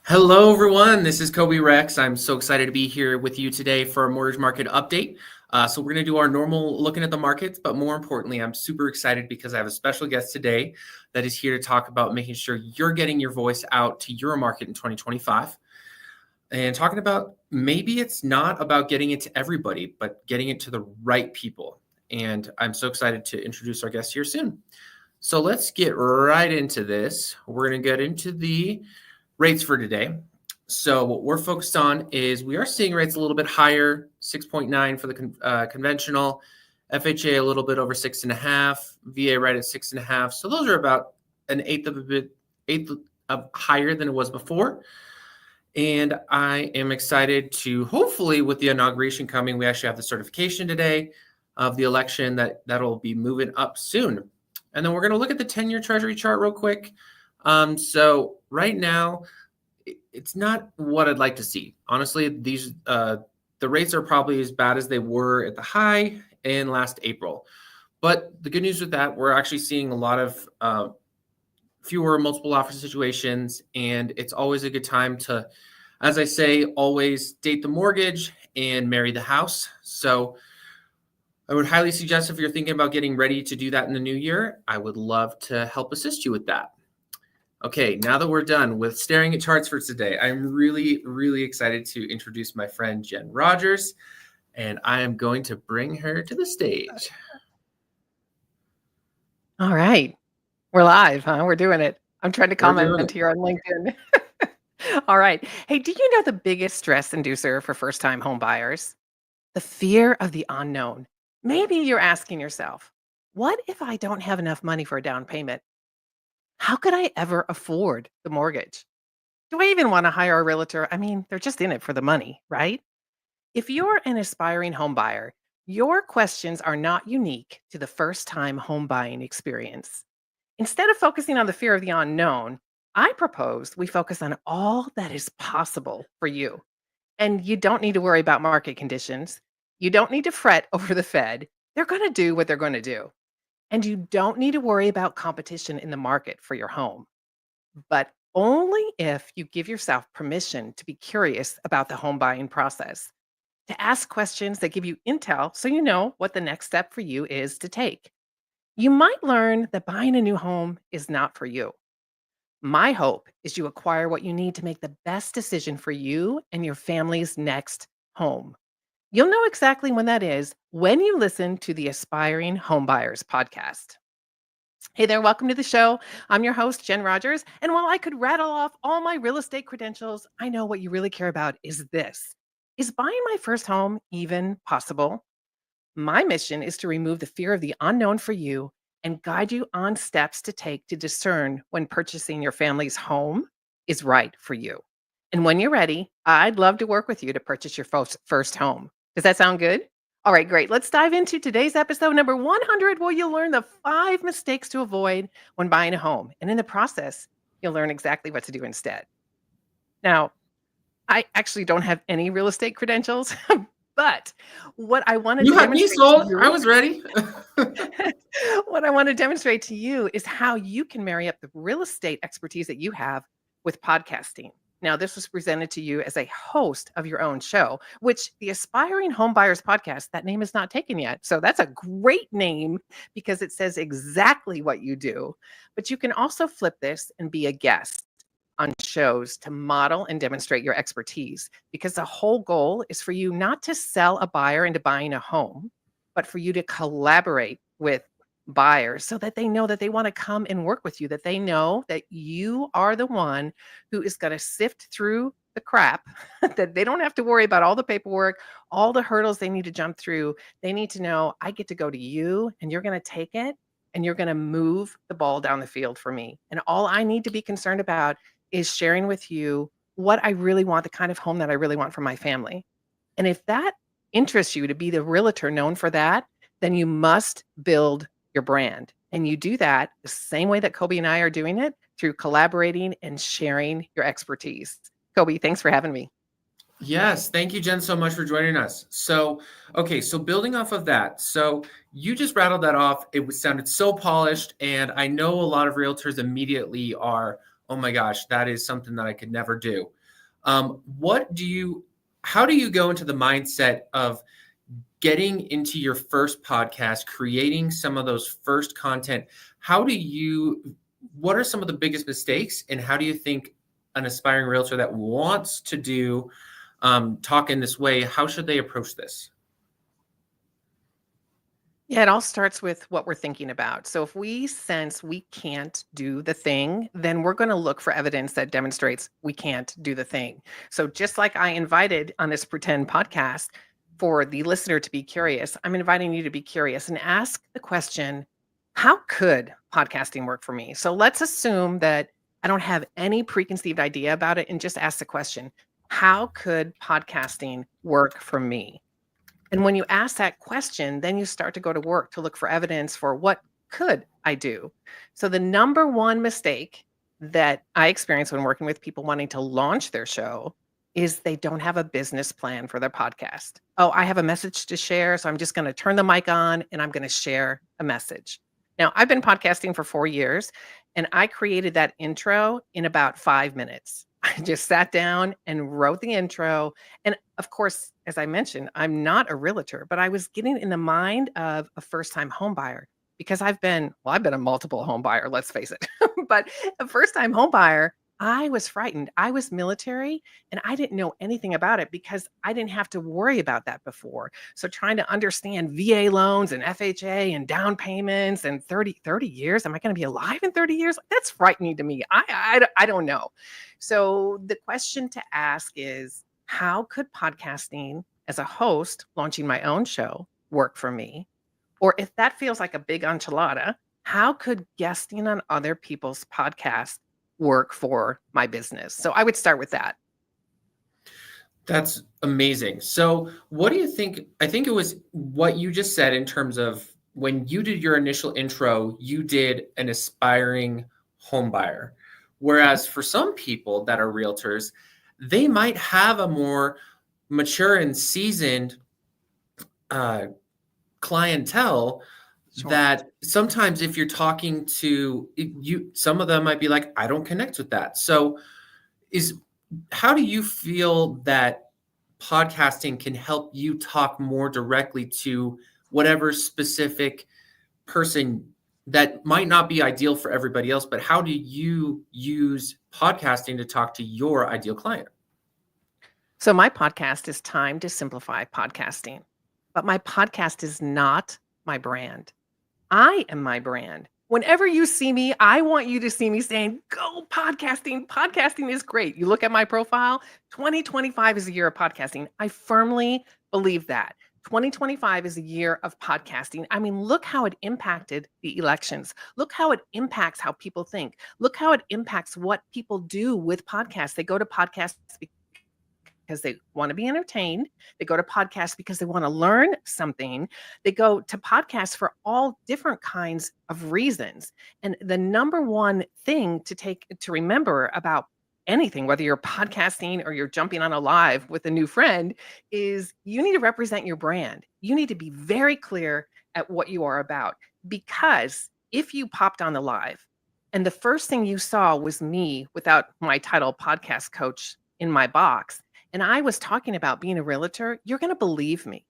Hello, everyone. This is Kobe Rex. I'm so excited to be here with you today for a mortgage market update. So we're going to do our normal looking at the markets, but more importantly, I'm super excited because I have a special guest today that is here to talk about making sure you're getting your voice out to your market in 2025 and talking about maybe it's not about getting it to everybody, but getting it to the right people. And I'm so excited to introduce our guest here soon. So let's get right into this. We're going to get into the rates for today. So what we're focused on is we are seeing rates a little bit higher, 6.9 for the conventional, FHA a little bit over 6.5, VA right at 6.5. So those are about an eighth of higher than it was before. And I am excited to hopefully with the inauguration coming, we actually have the certification today of the election that'll be moving up soon. And then we're going to look at the 10-year Treasury chart real quick. So right now, it's not what I'd like to see. Honestly, the rates are probably as bad as they were at the high in last April. But the good news with that, we're actually seeing a lot of fewer multiple offer situations, and it's always a good time to, as I say, always date the mortgage and marry the house. So I would highly suggest if you're thinking about getting ready to do that in the new year, I would love to help assist you with that. Okay, now that we're done with staring at charts for today, I'm really, really excited to introduce my friend Jen Rogers, and I am going to bring her to the stage. All right. We're live, huh? We're doing it. I'm trying to We're doing comment it. here on LinkedIn. All right. Hey, do you know the biggest stress inducer for first-time home buyers? The fear of the unknown. Maybe you're asking yourself, what if I don't have enough money for a down payment? How could I ever afford the mortgage? Do I even want to hire a realtor? I mean, they're just in it for the money, right? If you're an aspiring home buyer, your questions are not unique to the first-time home buying experience. Instead of focusing on the fear of the unknown, I propose we focus on all that is possible for you. And you don't need to worry about market conditions. You don't need to fret over the Fed. They're going to do what they're going to do. And you don't need to worry about competition in the market for your home. But only if you give yourself permission to be curious about the home buying process, to ask questions that give you intel so you know what the next step for you is to take. You might learn that buying a new home is not for you. My hope is you acquire what you need to make the best decision for you and your family's next home. You'll know exactly when that is when you listen to the Aspiring Homebuyers podcast. Hey there, welcome to the show. I'm your host, Jen Rogers. And while I could rattle off all my real estate credentials, I know what you really care about is this. Is buying my first home even possible? My mission is to remove the fear of the unknown for you and guide you on steps to take to discern when purchasing your family's home is right for you. And when you're ready, I'd love to work with you to purchase your first home. Does that sound good? All right, great. Let's dive into today's episode number 100, where you'll learn the 5 mistakes to avoid when buying a home. And in the process, you'll learn exactly what to do instead. Now, I actually don't have any real estate credentials, but what I wanted You to had me demonstrate to sold. I you was ready. what I want to demonstrate to you is how you can marry up the real estate expertise that you have with podcasting. Now, this was presented to you as a host of your own show, which the Aspiring Home Buyers podcast, that name is not taken yet. So that's a great name because it says exactly what you do. But you can also flip this and be a guest on shows to model and demonstrate your expertise, because the whole goal is for you not to sell a buyer into buying a home, but for you to collaborate with buyers so that they know that they want to come and work with you, that they know that you are the one who is going to sift through the crap, that they don't have to worry about all the paperwork, all the hurdles they need to jump through. They need to know I get to go to you and you're going to take it and you're going to move the ball down the field for me. And all I need to be concerned about is sharing with you what I really want, the kind of home that I really want for my family. And if that interests you to be the realtor known for that, then you must build your brand. And you do that the same way that Kobe and I are doing it, through collaborating and sharing your expertise. Kobe, thanks for having me. Yes, thank you, Jen, so much for joining us. So, okay, so building off of that, so you just rattled that off. It sounded so polished, and I know a lot of realtors immediately are, oh my gosh, that is something that I could never do. What do you, how do you go into the mindset of getting into your first podcast, creating some of those first content? How do you, what are some of the biggest mistakes? And how do you think an aspiring realtor that wants to do talk in this way, how should they approach this? Yeah, it all starts with what we're thinking about. So if we sense we can't do the thing, then we're going to look for evidence that demonstrates we can't do the thing. So just like I invited on this pretend podcast for the listener to be curious, I'm inviting you to be curious and ask the question, how could podcasting work for me? So let's assume that I don't have any preconceived idea about it and just ask the question, how could podcasting work for me? And when you ask that question, then you start to go to work to look for evidence for what could I do? So the number one mistake that I experience when working with people wanting to launch their show is they don't have a business plan for their podcast. Oh, I have a message to share, so I'm just going to turn the mic on and I'm going to share a message. Now, I've been podcasting for 4 years and I created that intro in about 5 minutes. I just sat down and wrote the intro. And of course, as I mentioned, I'm not a realtor, but I was getting in the mind of a first-time home buyer because I've been a multiple home buyer, let's face it. But a first-time home buyer, I was frightened. I was military and I didn't know anything about it because I didn't have to worry about that before. So trying to understand VA loans and FHA and down payments and 30 years, am I going to be alive in 30 years? That's frightening to me. I don't know. So the question to ask is, how could podcasting as a host launching my own show work for me? Or if that feels like a big enchilada, how could guesting on other people's podcasts work for my business? So I would start with that. That's amazing. So, what do you think? I think it was what you just said in terms of when you did your initial intro, you did an aspiring home buyer. Whereas for some people that are realtors, they might have a more mature and seasoned uh, clientele Sure. that sometimes if you're talking to you, some of them might be like, I don't connect with that. So, is how do you feel that podcasting can help you talk more directly to whatever specific person that might not be ideal for everybody else, but how do you use podcasting to talk to your ideal client? So my podcast is Time to Simplify Podcasting, but my podcast is not my brand. I am my brand. Whenever you see me, I want you to see me saying, go podcasting. Podcasting is great. You look at my profile, 2025 is a year of podcasting. I firmly believe that. 2025 is a year of podcasting. I mean, look how it impacted the elections. Look how it impacts how people think. Look how it impacts what people do with podcasts. They go to podcasts because they want to be entertained. They go to podcasts because they want to learn something. They go to podcasts for all different kinds of reasons. And the number one thing to remember about anything, whether you're podcasting or you're jumping on a live with a new friend, is you need to represent your brand. You need to be very clear at what you are about. Because if you popped on the live and the first thing you saw was me without my title podcast coach in my box, and I was talking about being a realtor, you're going to believe me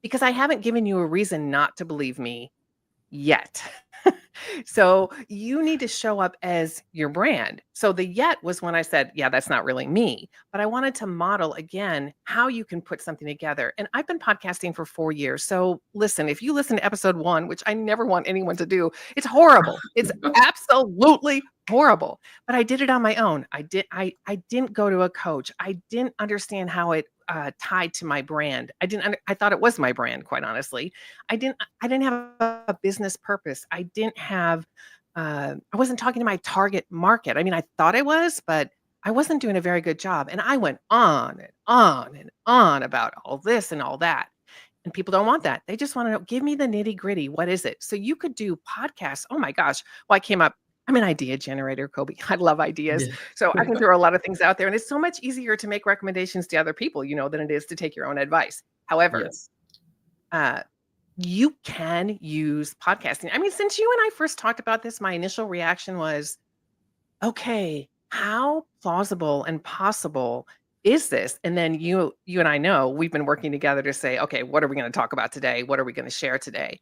because I haven't given you a reason not to believe me yet. So you need to show up as your brand. So the yet was when I said, yeah, that's not really me. But I wanted to model again how you can put something together. And I've been podcasting for 4 years. So listen, if you listen to episode 1, which I never want anyone to do, it's horrible. It's absolutely horrible. But I did it on my own. I didn't go to a coach. I didn't understand how it tied to my brand. I thought it was my brand, quite honestly. I didn't have a business purpose. I wasn't talking to my target market. I mean, I thought I was, but I wasn't doing a very good job. And I went on and on and on about all this and all that. And people don't want that. They just want to know, give me the nitty gritty. What is it? So you could do podcasts. Oh my gosh. Well, I'm an idea generator, Kobe. I love ideas. Yeah. So I can throw a lot of things out there. And it's so much easier to make recommendations to other people, than it is to take your own advice. However, Yes. uh, you can use podcasting. I mean, since you and I first talked about this, my initial reaction was, okay, how plausible and possible is this? And then you and I know we've been working together to say, okay, what are we going to talk about today? What are we going to share today?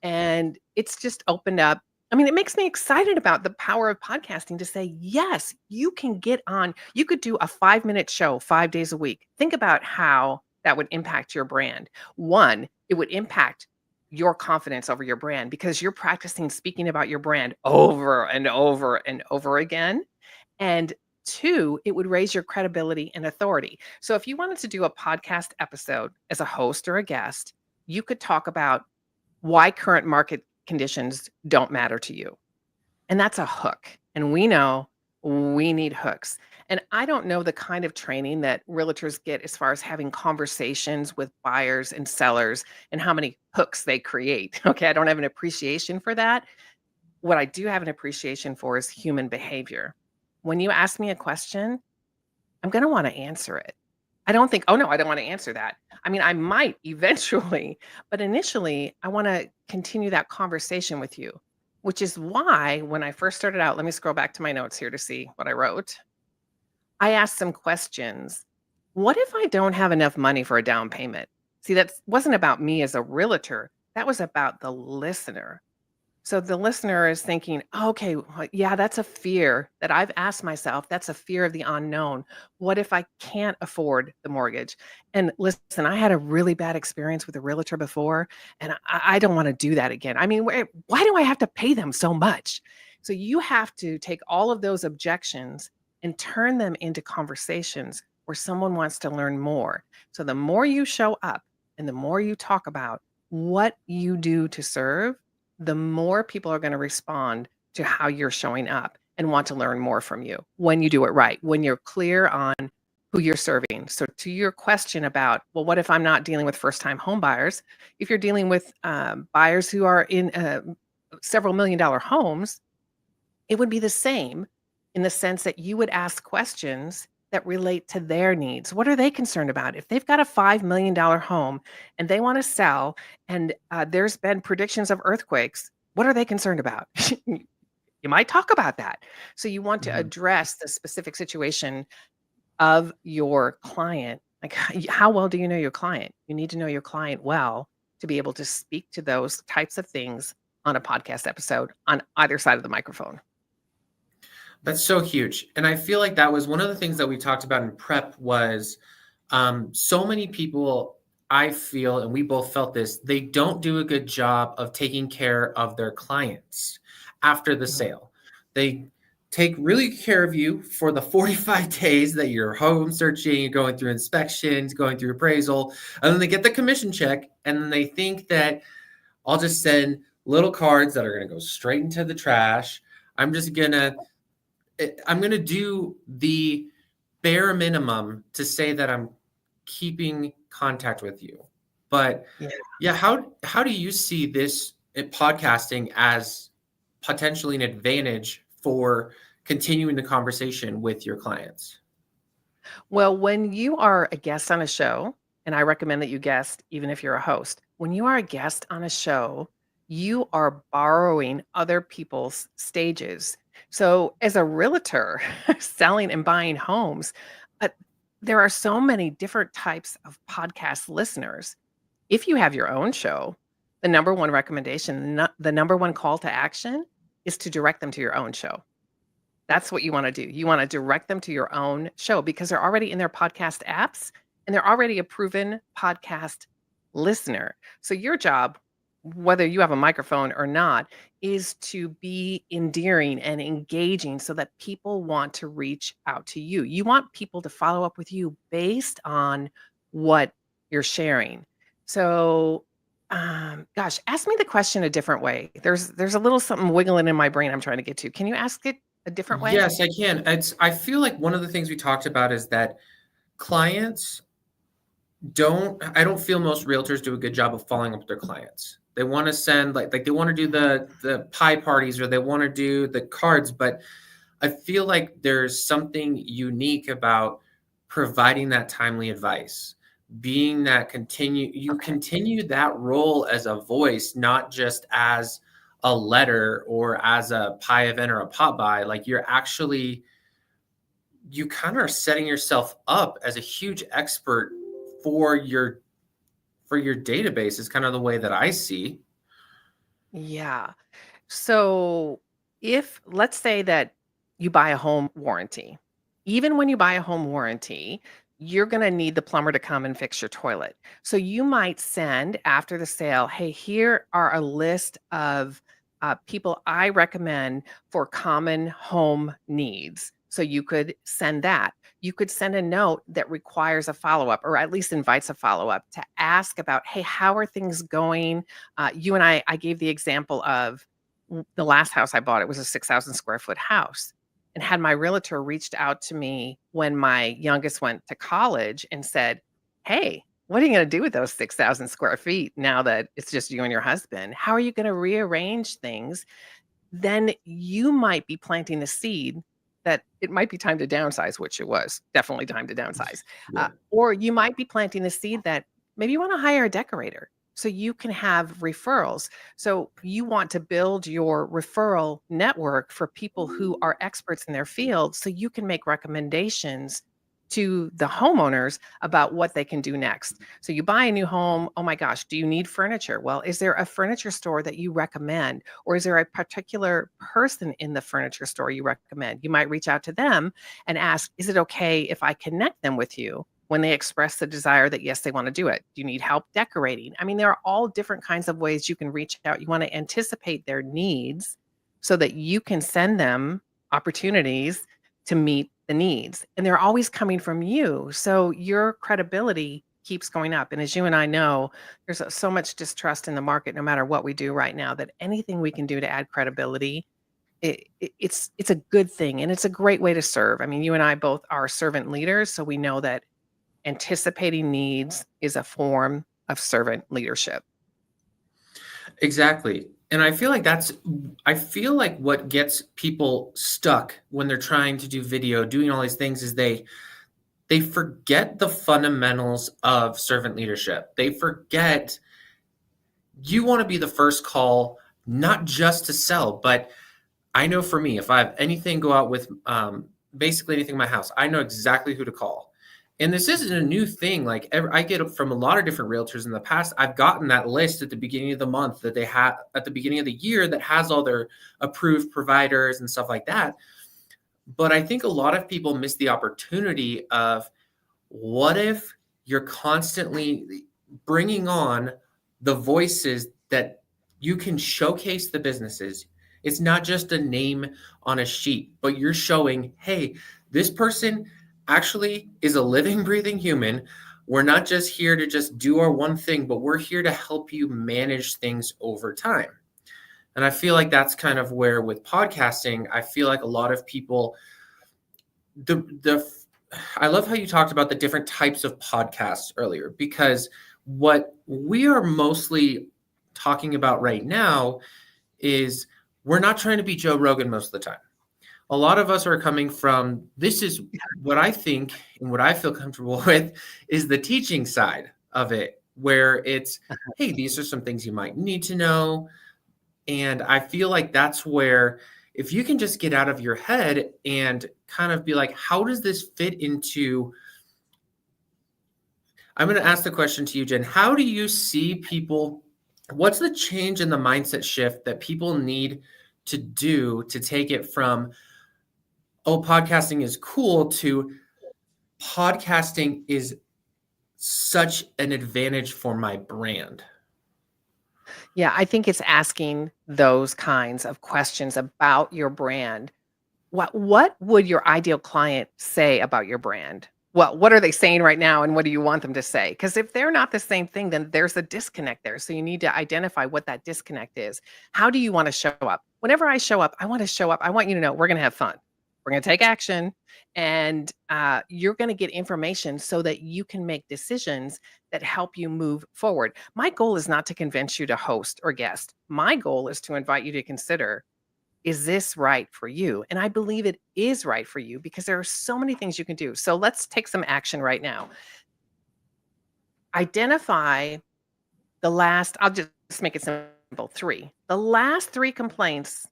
And it's just opened up. I mean, it makes me excited about the power of podcasting to say, yes, you can get on, you could do a 5-minute show 5 days a week. Think about how that would impact your brand. One, it would impact your confidence over your brand because you're practicing speaking about your brand over and over and over again. And two, it would raise your credibility and authority. So if you wanted to do a podcast episode as a host or a guest, you could talk about why current market conditions don't matter to you. And that's a hook. And we know we need hooks. And I don't know the kind of training that realtors get as far as having conversations with buyers and sellers and how many hooks they create. Okay. I don't have an appreciation for that. What I do have an appreciation for is human behavior. When you ask me a question, I'm going to want to answer it. I don't think, oh no, I don't want to answer that. I mean, I might eventually, but initially, I want to continue that conversation with you, which is why when I first started out, let me scroll back to my notes here to see what I wrote. I asked some questions. What if I don't have enough money for a down payment? See, that wasn't about me as a realtor. That was about the listener. So the listener is thinking, okay, yeah, that's a fear that I've asked myself. That's a fear of the unknown. What if I can't afford the mortgage? And listen, I had a really bad experience with a realtor before, and I don't want to do that again. I mean, why do I have to pay them so much? So you have to take all of those objections and turn them into conversations where someone wants to learn more. So the more you show up and the more you talk about what you do to serve, the more people are going to respond to how you're showing up and want to learn more from you when you do it right, when you're clear on who you're serving. So, to your question about, well, what if I'm not dealing with first time home buyers? If you're dealing with buyers who are in several $1 million homes, it would be the same in the sense that you would ask questions that relate to their needs. What are they concerned about? If they've got a $5 million home and they want to sell, and there's been predictions of earthquakes, what are they concerned about? You might talk about that. So you want to Mhm. address the specific situation of your client. Like, how well do you know your client? You need to know your client well to be able to speak to those types of things on a podcast episode on either side of the microphone. That's so huge. And I feel like that was one of the things that we talked about in prep was so many people, I feel, and we both felt this, they don't do a good job of taking care of their clients after the Mhm. sale. They take really good care of you for the 45 days that you're home searching, going through inspections, going through appraisal, and then they get the commission check and then they think that I'll just send little cards that are going to go straight into the trash. I'm just going to I'm going to do the bare minimum to say that I'm keeping contact with you. But Yeah. yeah, how do you see this podcasting as potentially an advantage for continuing the conversation with your clients? Well, when you are a guest on a show, and I recommend that you guest even if you're a host, when you are a guest on a show, you are borrowing other people's stages. So, as a realtor selling and buying homes, uh, there are so many different types of podcast listeners. If you have your own show, the number one recommendation, the number one call to action is to direct them to your own show. That's what you wanna do. You wanna direct them to your own show because they're already in their podcast apps, and they're already a proven podcast listener. So your job, whether you have a microphone or not, is to be endearing and engaging so that people want to reach out to you. You want people to follow up with you based on what you're sharing. So, gosh, ask me the question a different way. There's a little something wiggling in my brain I'm trying to get to. Can you ask it a different way? Yes, I can. I feel like one of the things we talked about is that clients I don't feel most realtors do a good job of following up with their clients. They want to send like they want to do the pie parties or they want to do the cards, but I feel like there's something unique about providing that timely advice, being that you Okay. continue that role as a voice, not just as a letter or as a pie event or a pop by. Like you're actually you kind of are setting yourself up as a huge expert for your database is kind of the way that I see. Yeah. So, if let's say that you buy a home warranty, even when you buy a home warranty, you're going to need the plumber to come and fix your toilet. So, you might send after the sale, hey, here are a list of people I recommend for common home needs. So, you could send that. You could send a note that requires a follow up or at least invites a follow up to ask about, hey, how are things going? You and I gave the example of the last house I bought, it was a 6,000 square foot house. And had my realtor reached out to me when my youngest went to college and said, hey, what are you going to do with those 6,000 square feet now that it's just you and your husband? How are you going to rearrange things? Then you might be planting the seed that it might be time to downsize, which it was definitely time to downsize. Yeah. Or you might be planting the seed that maybe you want to hire a decorator so you can have referrals. So you want to build your referral network for people who are experts in their field so you can make recommendations to the homeowners about what they can do next. So you buy a new home, oh my gosh, do you need furniture? Well, is there a furniture store that you recommend? Or is there a particular person in the furniture store you recommend? You might reach out to them and ask, is it okay if I connect them with you when they express the desire that, yes, they want to do it? Do you need help decorating? I mean, there are all different kinds of ways you can reach out. You want to anticipate their needs so that you can send them opportunities to meet the needs. And they're always coming from you. So your credibility keeps going up. And as you and I know, there's so much distrust in the market, no matter what we do right now, that anything we can do to add credibility, it's a good thing and it's a great way to serve. I mean, you and I both are servant leaders, so we know that anticipating needs is a form of servant leadership. Exactly. And I feel like what gets people stuck when they're trying to do video, doing all these things is they forget the fundamentals of servant leadership. They forget you want to be the first call, not just to sell, but I know for me, if I have anything go out with basically anything in my house, I know exactly who to call. And this isn't a new thing. Like I get it from a lot of different realtors in the past. I've gotten that list at the beginning of the month that they have at the beginning of the year that has all their approved providers and stuff like that. But I think a lot of people miss the opportunity of what if you're constantly bringing on the voices that you can showcase the businesses. It's not just a name on a sheet, but you're showing, hey, this person actually is a living, breathing human. We're not just here to just do our one thing, but we're here to help you manage things over time. And I feel like that's kind of where with podcasting, I feel like a lot of people, the I love how you talked about the different types of podcasts earlier, because what we are mostly talking about right now is we're not trying to be Joe Rogan most of the time. A lot of us are coming from this is what I think and what I feel comfortable with is the teaching side of it, where it's, hey, these are some things you might need to know. And I feel like that's where if you can just get out of your head and kind of be like, how does this fit into? I'm going to ask the question to you, Jen. How do you see people? What's the change in the mindset shift that people need to do to take it from, oh, podcasting is cool to podcasting is such an advantage for my brand? Yeah, I think it's asking those kinds of questions about your brand. What would your ideal client say about your brand? Well, what are they saying right now and what do you want them to say? Because if they're not the same thing, then there's a disconnect there. So you need to identify what that disconnect is. How do you want to show up? Whenever I show up, I want to show up. I want you to know we're going to have fun. We're going to take action and you're going to get information so that you can make decisions that help you move forward. My goal is not to convince you to host or guest. My goal is to invite you to consider, is this right for you? And I believe it is right for you because there are so many things you can do. So let's take some action right now. Identify I'll just make it simple, three. The last three complaints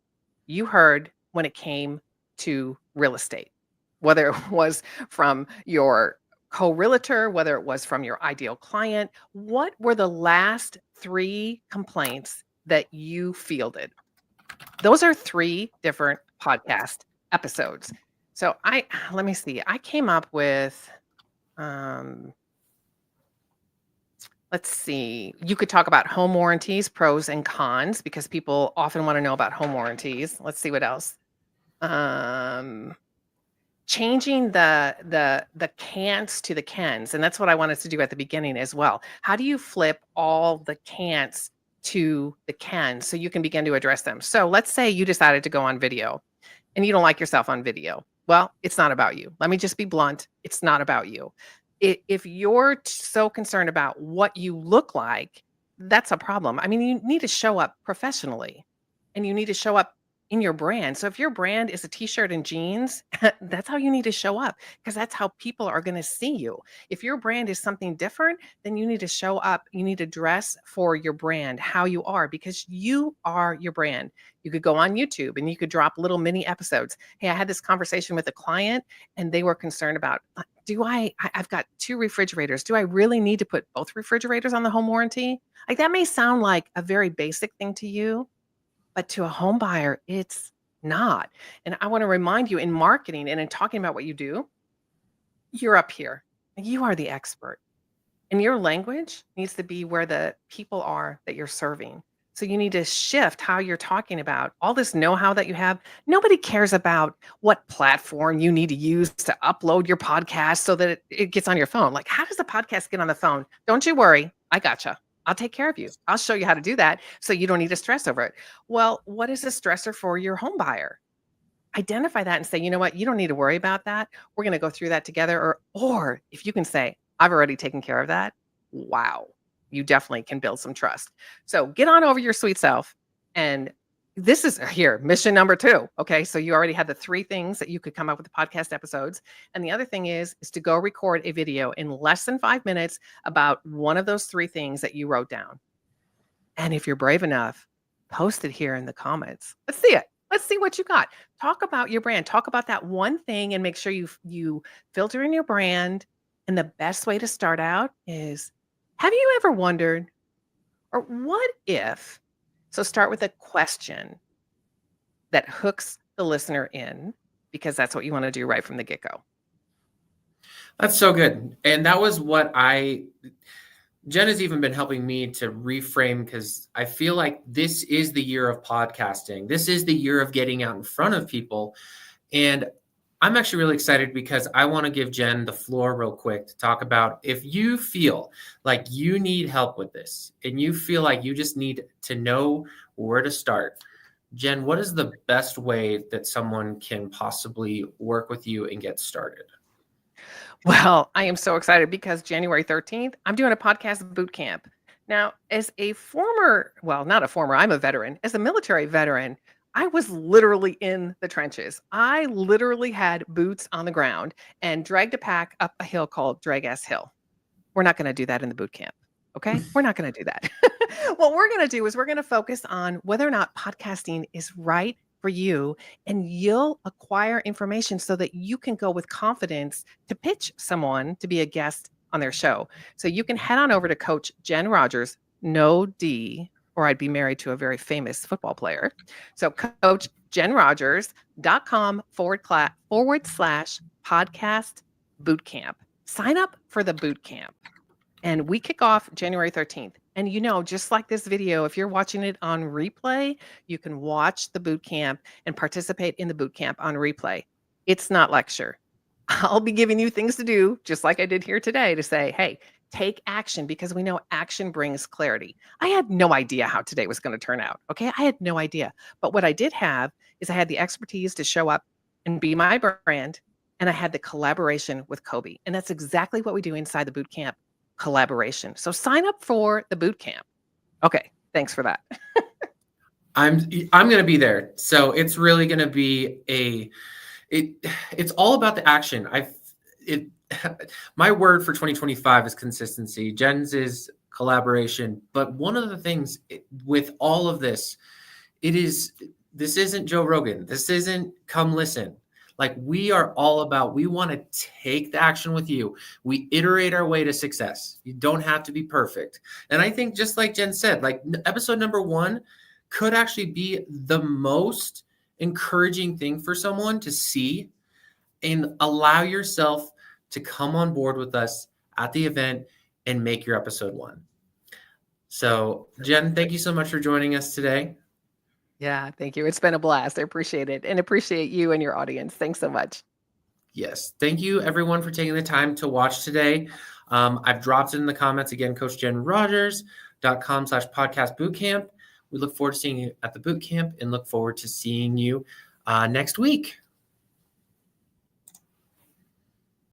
you heard when it came to real estate. whether it was from your co-realtor, whether it was from your ideal client. What were the last 3 complaints that you fielded? Those are 3 different podcast episodes. So let me see. I came up with um let's see. You could talk about home warranties, pros and cons, because people often want to know about home warranties. Let's see what else. Um Changing the can'ts to the cans, and that's what I wanted to do at the beginning as well. How do you flip all the can'ts to the cans so you can begin to address them? So let's say you decided to go on video and you don't like yourself on video. Well, it's not about you. Let me just be blunt. It's not about you. If you're so concerned about what you look like, that's a problem. I mean, you need to show up professionally and you need to show up in your brand. So if your brand is a t-shirt and jeans, that's how you need to show up because that's how people are going to see you. If your brand is something different, then you need to show up. You need to dress for your brand, how you are, because you are your brand. You could go on YouTube and you could drop little mini episodes. Hey, I had this conversation with a client and they were concerned about, I've got 2 refrigerators. Do I really need to put both refrigerators on the home warranty? Like that may sound like a very basic thing to you, but to a home buyer, it's not. And I want to remind you in marketing and in talking about what you do, you're up here. You are the expert. And your language needs to be where the people are that you're serving. So you need to shift how you're talking about all this know-how that you have. Nobody cares about what platform you need to use to upload your podcast so that it gets on your phone. Like, how does a podcast get on the phone? Don't you worry. I gotcha. I'll take care of you. I'll show you how to do that so you don't need to stress over it. Well, what is a stressor for your home buyer? Identify that and say, you know what? You don't need to worry about that. We're going to go through that together. Or if you can say, I've already taken care of that. Wow. You definitely can build some trust. So get on over your sweet self. And this is here, mission number 2. Okay. So you already had the 3 things that you could come up with the podcast episodes. And the other thing is to go record a video in less than 5 minutes about one of those 3 things that you wrote down. And if you're brave enough, post it here in the comments. Let's see it. Let's see what you got. Talk about your brand. Talk about that one thing and make sure you filter in your brand. And the best way to start out is, have you ever wondered, or what if? So start with a question that hooks the listener in, because that's what you want to do right from the get-go. That's so good. And that was what Jen has even been helping me to reframe, because I feel like this is the year of podcasting. This is the year of getting out in front of people. And I'm actually really excited because I want to give Jen the floor real quick to talk about, if you feel like you need help with this and you feel like you just need to know where to start. Jen, what is the best way that someone can possibly work with you and get started? Well, I am so excited because January 13th, I'm doing a podcast boot camp. Now, as a not a former, I'm a veteran. As a military veteran, I was literally in the trenches. I literally had boots on the ground and dragged a pack up a hill called Drag Ass Hill. We're not going to do that in the boot camp. Okay. We're not going to do that. What we're going to do is we're going to focus on whether or not podcasting is right for you, and you'll acquire information so that you can go with confidence to pitch someone to be a guest on their show. So you can head on over to Coach Jen Rogers, no D, or I'd be married to a very famous football player. So coachjenrogers.com/podcast bootcamp. Sign up for the boot camp. And we kick off January 13th. And just like this video, if you're watching it on replay, you can watch the boot camp and participate in the boot camp on replay. It's not lecture. I'll be giving you things to do, just like I did here today, to say, hey, take action, because we know action brings clarity. I had no idea how today was going to turn out. Okay. I had no idea. But what I did have is I had the expertise to show up and be my brand. And I had the collaboration with Kobe. And that's exactly what we do inside the boot camp. Collaboration. So sign up for the boot camp. Okay, thanks for that. I'm going to be there. So it's really going to be it's all about the action. My word for 2025 is consistency. Jen's is collaboration. But one of the things with all of this, this isn't Joe Rogan. This isn't come listen. Like we are all about, we want to take the action with you. We iterate our way to success. You don't have to be perfect. And I think just like Jen said, like episode number 1 could actually be the most encouraging thing for someone to see, and allow yourself to come on board with us at the event and make your episode 1. So Jen, thank you so much for joining us today. Yeah, thank you. It's been a blast. I appreciate it and appreciate you and your audience. Thanks so much. Yes. Thank you everyone for taking the time to watch today. I've dropped it in the comments again, coachjenrogers.com/podcast bootcamp. We look forward to seeing you at the bootcamp and look forward to seeing you next week.